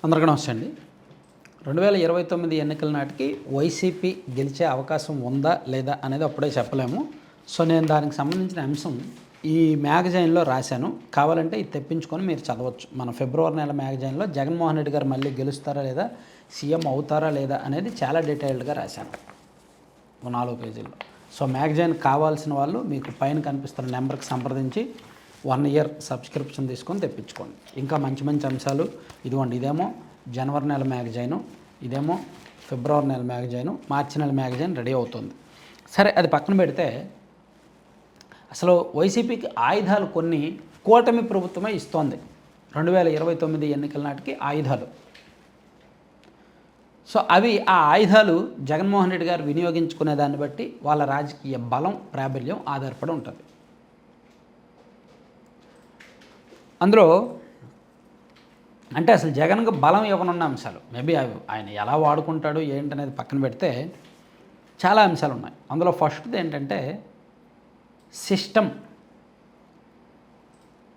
అందరికీ నమస్తే అండి. 2029 ఎన్నికల నాటికి వైసీపీ గెలిచే అవకాశం ఉందా లేదా అనేది అప్పుడే చెప్పలేము. సో నేను దానికి సంబంధించిన అంశం ఈ మ్యాగజైన్లో రాశాను. కావాలంటే ఇది తెప్పించుకొని మీరు చదవచ్చు. మన ఫిబ్రవరి నెల మ్యాగజైన్లో జగన్మోహన్ రెడ్డి గారు మళ్ళీ గెలుస్తారా లేదా, సీఎం అవుతారా లేదా అనేది చాలా డీటెయిల్డ్గా రాశాను 4 పేజీల్లో. సో మ్యాగజైన్ కావాల్సిన వాళ్ళు మీకు పైన కనిపిస్తున్న నెంబర్కి సంప్రదించి 1 ఇయర్ సబ్స్క్రిప్షన్ తీసుకొని తెప్పించుకోండి. ఇంకా మంచి మంచి అంశాలు ఇదిగోండి. ఇదేమో జనవరి నెల మ్యాగజైను, ఇదేమో ఫిబ్రవరి నెల మ్యాగజైను, మార్చి నెల మ్యాగజైన్ రెడీ అవుతుంది. సరే, అది పక్కన పెడితే అసలు వైసీపీకి ఆయుధాలు కొన్ని కూటమి ప్రభుత్వమే ఇస్తోంది 2029 ఎన్నికల నాటికి ఆయుధాలు. సో ఆ ఆయుధాలు జగన్మోహన్ రెడ్డి గారు వినియోగించుకునే దాన్ని బట్టి వాళ్ళ రాజకీయ బలం, ప్రాబల్యం ఆధారపడి ఉంటుంది. అందులో అంటే అసలు జగన్కు బలం ఇవ్వనున్న అంశాలు మేబీ ఆయన ఎలా వాడుకుంటాడు ఏంటనేది పక్కన పెడితే చాలా అంశాలు ఉన్నాయి. అందులో ఫస్ట్ది ఏంటంటే సిస్టమ్.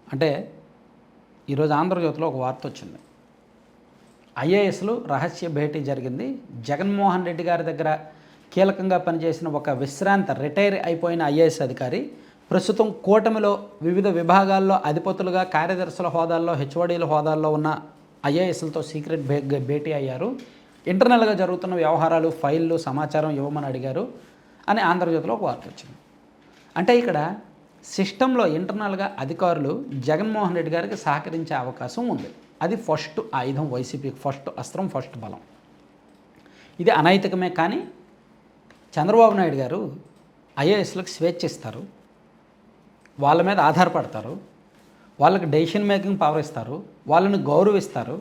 అంటే ఈరోజు ఆంధ్రజ్యోతిలో ఒక వార్త వచ్చింది. ఐఏఎస్లు రహస్య భేటీ జరిగింది. జగన్మోహన్ రెడ్డి గారి దగ్గర కీలకంగా పనిచేసిన ఒక విశ్రాంత రిటైర్ అయిపోయిన ఐఏఎస్ అధికారి ప్రస్తుతం కూటమిలో వివిధ విభాగాల్లో అధిపతులుగా, కార్యదర్శుల హోదాల్లో, హెచ్ఓడీల హోదాల్లో ఉన్న ఐఏఎస్లతో సీక్రెట్ భేటీ అయ్యారు. ఇంటర్నల్గా జరుగుతున్న వ్యవహారాలు, ఫైళ్ళు, సమాచారం ఇవ్వమని అడిగారు అని ఆంధ్రజ్యోతిలో ఒక వార్త వచ్చింది. అంటే ఇక్కడ సిస్టంలో ఇంటర్నల్గా అధికారులు జగన్మోహన్ రెడ్డి గారికి సహకరించే అవకాశం ఉంది. అది ఫస్ట్ ఆయుధం వైసీపీకి, ఫస్ట్ అస్త్రం, ఫస్ట్ బలం. ఇది అనైతికమే. కానీ చంద్రబాబు నాయుడు గారు ఐఏఎస్లకు స్వేచ్ఛ ఇస్తారు, వాళ్ళ మీద ఆధారపడతారు, వాళ్ళకి డెసిషన్ మేకింగ్ పవర్ ఇస్తారు, వాళ్ళని గౌరవిస్తారు.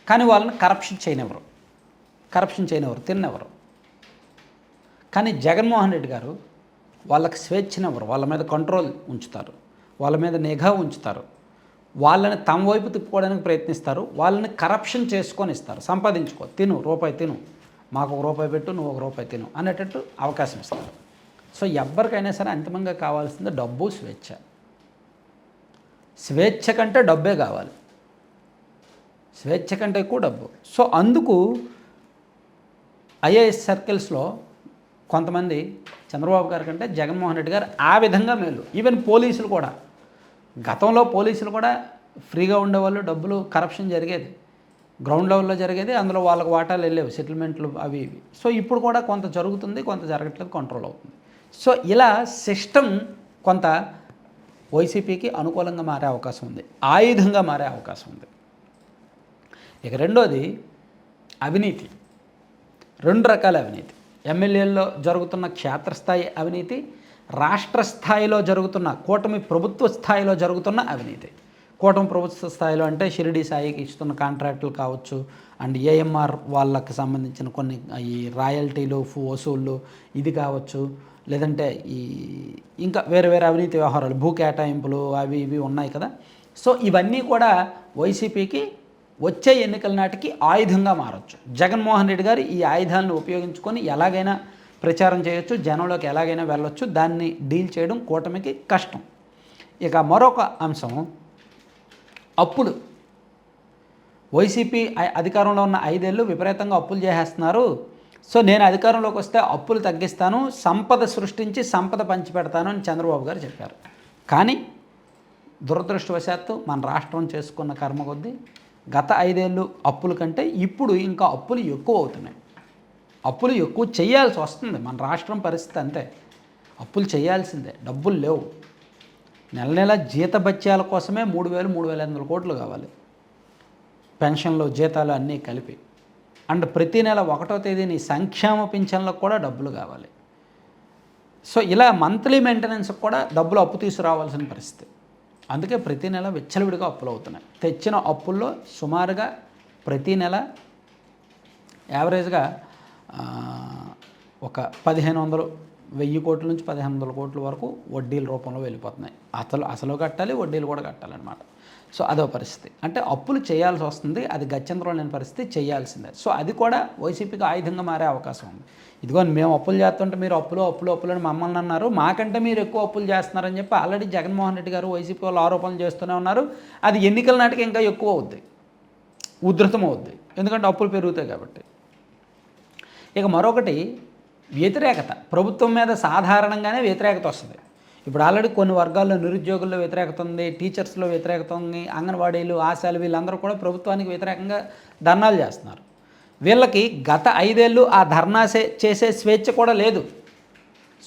కానీ వాళ్ళని కరప్షన్ చేయనివ్వరు, తిన్నెవరు. కానీ జగన్మోహన్ రెడ్డి గారు వాళ్ళకి స్వేచ్ఛనివ్వరు, వాళ్ళ మీద కంట్రోల్ ఉంచుతారు, వాళ్ళ మీద నిఘా ఉంచుతారు, వాళ్ళని తమ వైపు తిప్పుకోవడానికి ప్రయత్నిస్తారు, వాళ్ళని కరప్షన్ చేసుకొని ఇస్తారు. సంపాదించుకో, తిను, రూపాయి తిను, మాకు ₹1 పెట్టు, నువ్వు ₹1 తిను అనేటట్టు అవకాశం ఇస్తారు. సో ఎవరికైనా సరే అంతిమంగా కావాల్సింది డబ్బు, స్వేచ్ఛ. స్వేచ్ఛ కంటే డబ్బే కావాలి, స్వేచ్ఛ కంటే ఎక్కువ డబ్బు. సో అందుకు ఐఏఎస్ సర్కిల్స్లో కొంతమంది చంద్రబాబు గారి కంటే జగన్మోహన్ రెడ్డి గారు ఆ విధంగా మేలు. ఈవెన్ పోలీసులు కూడా, గతంలో పోలీసులు కూడా ఫ్రీగా ఉండేవాళ్ళు, డబ్బులు కరప్షన్ జరిగేది, గ్రౌండ్ లెవెల్లో జరిగేది, అందులో వాళ్ళకు వాటాలు వెళ్ళేవి, సెటిల్మెంట్లు అవి ఇవి. సో ఇప్పుడు కూడా కొంత జరుగుతుంది, కొంత జరగట్లేదు, కంట్రోల్ అవుతుంది. సో ఇలా సిస్టమ్ కొంత వైసీపీకి అనుకూలంగా మారే అవకాశం ఉంది, ఆయుధంగా మారే అవకాశం ఉంది. ఇక రెండోది అవినీతి. 2 రకాల అవినీతి. ఎమ్మెల్యేల్లో జరుగుతున్న క్షేత్రస్థాయి అవినీతి, రాష్ట్ర స్థాయిలో జరుగుతున్న, కూటమి ప్రభుత్వ స్థాయిలో జరుగుతున్న అవినీతి. కూటమి ప్రభుత్వ స్థాయిలో అంటే షిరిడి సాయికి ఇస్తున్న కాంట్రాక్టులు కావచ్చు, అండ్ ఏఎంఆర్ వాళ్ళకి సంబంధించిన కొన్ని ఈ రాయల్టీలు, వసూళ్ళు ఇది కావచ్చు, లేదంటే ఇంకా వేరే వేరే అవినీతి వ్యవహారాలు, భూ కేటాయింపులు అవి ఇవి ఉన్నాయి కదా. సో ఇవన్నీ కూడా వైసీపీకి వచ్చే ఎన్నికల నాటికి ఆయుధంగా మారచ్చు. జగన్మోహన్ రెడ్డి గారు ఈ ఆయుధాలను ఉపయోగించుకొని ఎలాగైనా ప్రచారం చేయొచ్చు, జనంలోకి ఎలాగైనా వెళ్ళొచ్చు. దాన్ని డీల్ చేయడం కూటమికి కష్టం. ఇక మరొక అంశం అప్పులు. వైసీపీ అధికారంలో ఉన్న 5 ఏళ్ళు విపరీతంగా అప్పులు చేసేస్తున్నారు. సో నేను అధికారంలోకి వస్తే అప్పులు తగ్గిస్తాను, సంపద సృష్టించి సంపద పంచిపెడతాను అని చంద్రబాబు గారు చెప్పారు. కానీ దురదృష్టవశాత్తు మన రాష్ట్రం చేసుకున్న కర్మ కొద్దీ గత 5 ఏళ్ళు అప్పుల కంటే ఇప్పుడు ఇంకా అప్పులు ఎక్కువ అవుతున్నాయి. అప్పులు ఎక్కువ చేయాల్సి వస్తుంది. మన రాష్ట్రం పరిస్థితి అంతే, అప్పులు చేయాల్సిందే, డబ్బులు లేవు. నెల నెల జీతభత్యాల కోసమే 3,000, 3,500 కోట్లు కావాలి, పెన్షన్లు, జీతాలు అన్నీ కలిపి. అండ్ ప్రతి నెల 1వ తేదీని సంక్షేమ పింఛన్లకు కూడా డబ్బులు కావాలి. సో ఇలా మంత్లీ మెయింటెనెన్స్కి కూడా డబ్బులు అప్పు తీసుకురావాల్సిన పరిస్థితి. అందుకే ప్రతి నెల విచ్చలవిడిగా అప్పులు అవుతున్నాయి. తెచ్చిన అప్పుల్లో సుమారుగా ప్రతి నెల యావరేజ్గా ఒక 1,500 కోట్ల నుంచి 1,500 కోట్ల వరకు వడ్డీల రూపంలో వెళ్ళిపోతున్నాయి. అసలు కట్టాలి, వడ్డీలు కూడా కట్టాలన్నమాట. సో అదో పరిస్థితి. అంటే అప్పులు చేయాల్సి వస్తుంది, అది గత్యంతరం లేని పరిస్థితి, చేయాల్సిందే. సో అది కూడా వైసీపీకి ఆయుధంగా మారే అవకాశం ఉంది. ఇదిగో మేము అప్పులు చేస్తుంటే మీరు అప్పులు అని మమ్మల్ని అన్నారు, మాకంటే మీరు ఎక్కువ అప్పులు చేస్తున్నారని చెప్పి ఆల్రెడీ జగన్మోహన్ రెడ్డి గారు వైసీపీ వాళ్ళు ఆరోపణలు చేస్తూనే ఉన్నారు. అది ఎన్నికల నాటికి ఇంకా ఎక్కువ అవుద్ది. ఉధృతమవుద్ది, ఎందుకంటే అప్పులు పెరుగుతాయి కాబట్టి. ఇక మరొకటి వ్యతిరేకత. ప్రభుత్వం మీద సాధారణంగానే వ్యతిరేకత వస్తుంది. ఇప్పుడు ఆల్రెడీ కొన్ని వర్గాల్లో నిరుద్యోగుల్లో వ్యతిరేకత ఉంది, టీచర్స్లో వ్యతిరేకత ఉంది, అంగన్వాడీలు, ఆశాలు వీళ్ళందరూ కూడా ప్రభుత్వానికి వ్యతిరేకంగా ధర్నాలు చేస్తున్నారు. వీళ్ళకి గత 5 ఏళ్ళు ఆ ధర్నా చేసే స్వేచ్ఛ కూడా లేదు.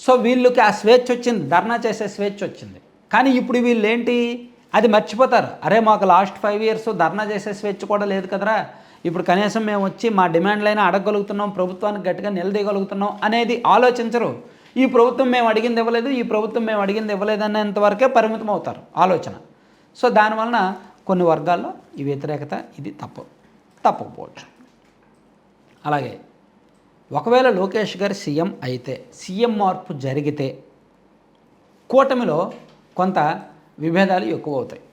సో వీళ్ళకి ఆ స్వేచ్ఛ వచ్చింది, ధర్నా చేసే స్వేచ్ఛ వచ్చింది. కానీ ఇప్పుడు వీళ్ళు ఏంటి, అది మర్చిపోతారు. అరే మాకు లాస్ట్ 5 ఇయర్స్ ధర్నా చేసే స్వేచ్ఛ కూడా లేదు కదరా, ఇప్పుడు కనీసం మేము వచ్చి మా డిమాండ్లైనా అడగగలుగుతున్నాం, ప్రభుత్వానికి గట్టిగా నిలదీయగలుగుతున్నాం అనేది ఆలోచించరు. ఈ ప్రభుత్వం మేము అడిగింది ఇవ్వలేదు, ఈ ప్రభుత్వం మేము అడిగింది ఇవ్వలేదు అనేంతవరకే పరిమితం అవుతారు ఆలోచన. సో దానివలన కొన్ని వర్గాల్లో ఈ వ్యతిరేకత ఇది తప్పకపోవచ్చు. అలాగే ఒకవేళ లోకేష్ గారు సీఎం అయితే, సీఎం మార్పు జరిగితే కూటమిలో కొంత విభేదాలు ఎక్కువ అవుతాయి,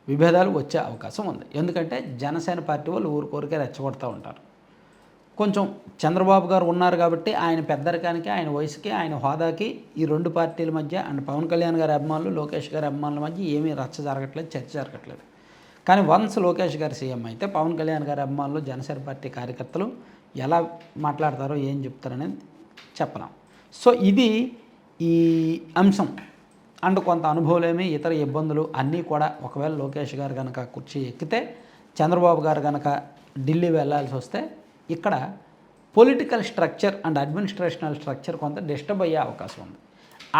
విభేదాలు వచ్చే అవకాశం ఉంది. ఎందుకంటే జనసేన పార్టీ వాళ్ళు ఊరికోరికే రెచ్చగొడుతూ ఉంటారు. కొంచెం చంద్రబాబు గారు ఉన్నారు కాబట్టి ఆయన పెద్దరికానికి, ఆయన వయసుకి, ఆయన హోదాకి ఈ 2 పార్టీల మధ్య అండ్ పవన్ కళ్యాణ్ గారి అభిమానులు, లోకేష్ గారి అభిమానుల మధ్య ఏమీ రచ్చ జరగట్లేదు, చర్చ జరగట్లేదు. కానీ వన్స్ లోకేష్ గారు సీఎం అయితే పవన్ కళ్యాణ్ గారి అభిమానులు, జనసేన పార్టీ కార్యకర్తలు ఎలా మాట్లాడతారో ఏం చెప్తారనేది చెప్పలేం. సో ఇది ఈ అంశం అండ్ కొంత అనుభవలేమి, ఇతర ఇబ్బందులు అన్నీ కూడా ఒకవేళ లోకేష్ గారు కనుక కుర్చీ ఎక్కితే, చంద్రబాబు గారు కనుక ఢిల్లీ వెళ్ళాల్సి వస్తే ఇక్కడ political structure and administrational structure కొంత డిస్టర్బ్ అయ్యే అవకాశం ఉంది.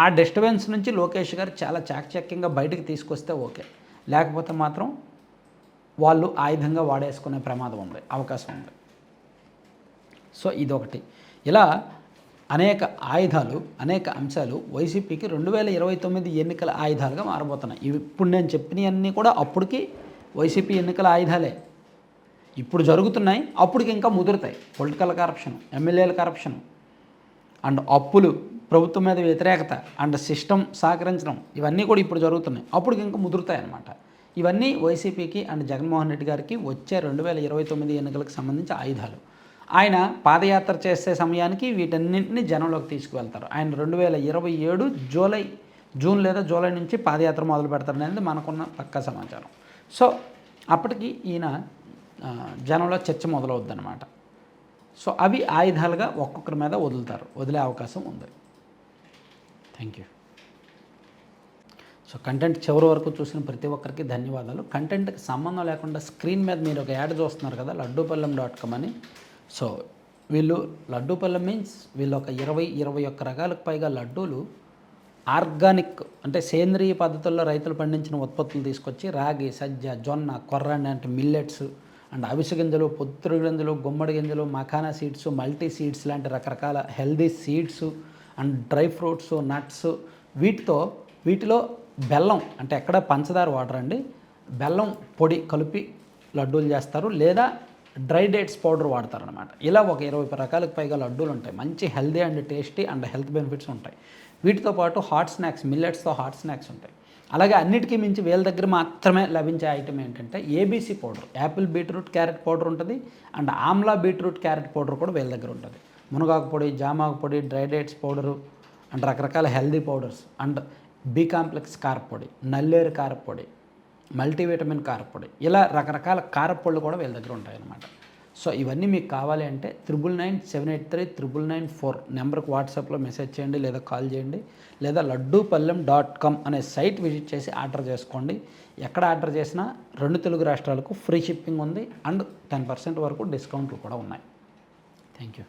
ఆ డిస్టర్బెన్స్ నుంచి లోకేష్ గారు చాలా చాకచక్యంగా బయటకు తీసుకొస్తే ఓకే, లేకపోతే మాత్రం వాళ్ళు ఆయుధంగా వాడేసుకునే ప్రమాదం ఉంది, అవకాశం ఉంది. సో ఇదొకటి. ఇలా అనేక ఆయుధాలు, అనేక అంశాలు వైసీపీకి 2029 ఎన్నికల ఆయుధాలుగా మారబోతున్నాయి. ఇప్పుడు నేను చెప్పినవన్నీ కూడా అప్పటికి వైసీపీ ఎన్నికల ఆయుధాలే. ఇప్పుడు జరుగుతున్నాయి, అప్పటికి ఇంకా ముదురుతాయి. పొలిటికల్ కరప్షన్, ఎమ్మెల్యేల కరప్షన్ అండ్ అప్పులు, ప్రభుత్వం మీద వ్యతిరేకత అండ్ సిస్టమ్ సహకరించడం, ఇవన్నీ కూడా ఇప్పుడు జరుగుతున్నాయి, అప్పటికి ఇంకా ముదురుతాయి అన్నమాట. ఇవన్నీ వైసీపీకి అండ్ జగన్మోహన్ రెడ్డి గారికి వచ్చే 2029 ఎన్నికలకు సంబంధించి ఆయుధాలు. ఆయన పాదయాత్ర చేసే సమయానికి వీటన్నింటినీ జనంలోకి తీసుకువెళ్తారు. ఆయన 2027 జూన్ లేదా జూలై నుంచి పాదయాత్ర మొదలు పెడతారనేది మనకున్న పక్కా సమాచారం. సో అప్పటికి ఈయన జనంలో చర్చ మొదలవుద్దన్నమాట. సో అవి ఆయుధాలుగా ఒక్కొక్కరి మీద వదిలే అవకాశం ఉంది. Thank you. సో కంటెంట్ చివరి వరకు చూసిన ప్రతి ఒక్కరికి ధన్యవాదాలు. కంటెంట్కి సంబంధం లేకుండా స్క్రీన్ మీద మీరు ఒక యాడ్ చూస్తున్నారు కదా, లడ్డూపల్లెం.com అని. సో వీళ్ళు లడ్డూపల్లెం మీన్స్ వీళ్ళు ఒక 21 రకాలకు పైగా లడ్డూలు ఆర్గానిక్ అంటే సేంద్రియ పద్ధతుల్లో రైతులు పండించిన ఉత్పత్తులు తీసుకొచ్చి రాగి, సజ్జ, జొన్న, కొర్రని అంటే మిల్లెట్స్ అండ్ అవిసె గింజలు, పొత్తురు గింజలు, గుమ్మడి గింజలు, మఖానా సీడ్స్, మల్టీ సీడ్స్ లాంటి రకరకాల healthy seeds and dry fruits, nuts, వీటిలో బెల్లం అంటే ఎక్కడ పంచదార వాటర్ అండి, బెల్లం పొడి కలిపి లడ్డూలు చేస్తారు, లేదా డ్రై డేట్స్ పౌడర్ వాడతారనమాట. ఇలా ఒక 20 రకాలకు పైగా లడ్డూలు ఉంటాయి. మంచి healthy and tasty and health benefits ఉంటాయి. వీటితో పాటు హాట్ స్నాక్స్, మిల్లెట్స్తో హాట్ స్నాక్స్ ఉంటాయి. అలాగే అన్నిటికీ మించి వీళ్ళ దగ్గర మాత్రమే లభించే ఐటమ్ ఏంటంటే ABC powder, apple beetroot carrot powder ఉంటుంది and amla beetroot carrot powder కూడా వీళ్ళ దగ్గర ఉంటుంది. మునగాకు పొడి, జామాకు పొడి, డ్రై డేట్స్ పౌడరు అండ్ రకరకాల healthy powders and B complex కారపొడి, నల్లేరు కారపొడి, మల్టీవిటమిన్ కారపొడి, ఇలా రకరకాల కారపొళ్ళు కూడా వీళ్ళ దగ్గర ఉంటాయన్నమాట. సో ఇవన్నీ మీకు కావాలి అంటే 9997839994 నెంబర్కి వాట్సాప్లో మెసేజ్ చేయండి, లేదా కాల్ చేయండి, లేదా లడ్డూపల్లెం.com అనే సైట్ విజిట్ చేసి ఆర్డర్ చేసుకోండి. ఎక్కడ ఆర్డర్ చేసినా 2 తెలుగు రాష్ట్రాలకు ఫ్రీ షిప్పింగ్ ఉంది అండ్ 10% వరకు డిస్కౌంట్లు కూడా ఉన్నాయి. Thank you.